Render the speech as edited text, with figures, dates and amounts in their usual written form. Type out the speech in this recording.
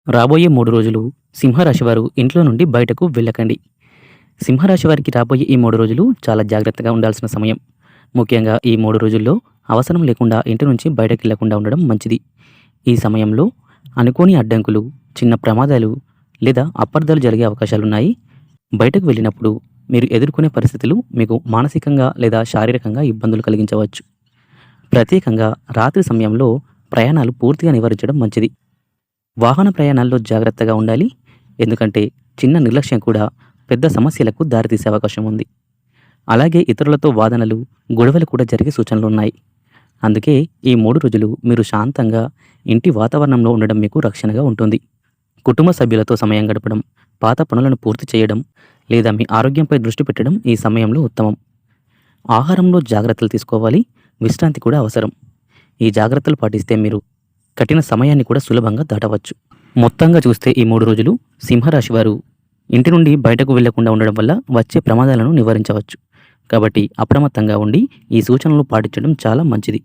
రాబోయే 3 రోజులు సింహరాశి వారు ఇంట్లో నుండి బయటకు వెళ్ళకండి. సింహరాశి వారికి రాబోయే ఈ 3 రోజులు చాలా జాగ్రత్తగా ఉండాల్సిన సమయం. ముఖ్యంగా ఈ 3 రోజుల్లో అవసరం లేకుండా ఇంటి నుంచి బయటకెళ్ళకుండా ఉండడం మంచిది. ఈ సమయంలో అనుకోని అడ్డంకులు, చిన్న ప్రమాదాలు లేదా అపార్థాలు జరిగే అవకాశాలున్నాయి. బయటకు వెళ్ళినప్పుడు మీరు ఎదుర్కొనే పరిస్థితులు మీకు మానసికంగా లేదా శారీరకంగా ఇబ్బందులు కలిగించవచ్చు. ప్రత్యేకంగా రాత్రి సమయంలో ప్రయాణాలు పూర్తిగా నివారించడం మంచిది. వాహన ప్రయాణాల్లో జాగ్రత్తగా ఉండాలి. ఎందుకంటే చిన్న నిర్లక్ష్యం కూడా పెద్ద సమస్యలకు దారితీసే అవకాశం ఉంది. అలాగే ఇతరులతో వాదనలు, గొడవలు కూడా జరిగే సూచనలున్నాయి. అందుకే ఈ 3 రోజులు మీరు శాంతంగా ఇంటి వాతావరణంలో ఉండడం మీకు రక్షణగా ఉంటుంది. కుటుంబ సభ్యులతో సమయం గడపడం, పాత పనులను పూర్తి చేయడం లేదా మీ ఆరోగ్యంపై దృష్టి పెట్టడం ఈ సమయంలో ఉత్తమం. ఆహారంలో జాగ్రత్తలు తీసుకోవాలి. విశ్రాంతి కూడా అవసరం. ఈ జాగ్రత్తలు పాటిస్తే మీరు కఠిన సమయాన్ని కూడా సులభంగా దాటవచ్చు. మొత్తంగా చూస్తే ఈ 3 రోజులు సింహరాశి వారు ఇంటి నుండి బయటకు వెళ్లకుండా ఉండడం వల్ల వచ్చే ప్రమాదాలను నివారించవచ్చు. కాబట్టి అప్రమత్తంగా ఉండి ఈ సూచనలు పాటించడం చాలా మంచిది.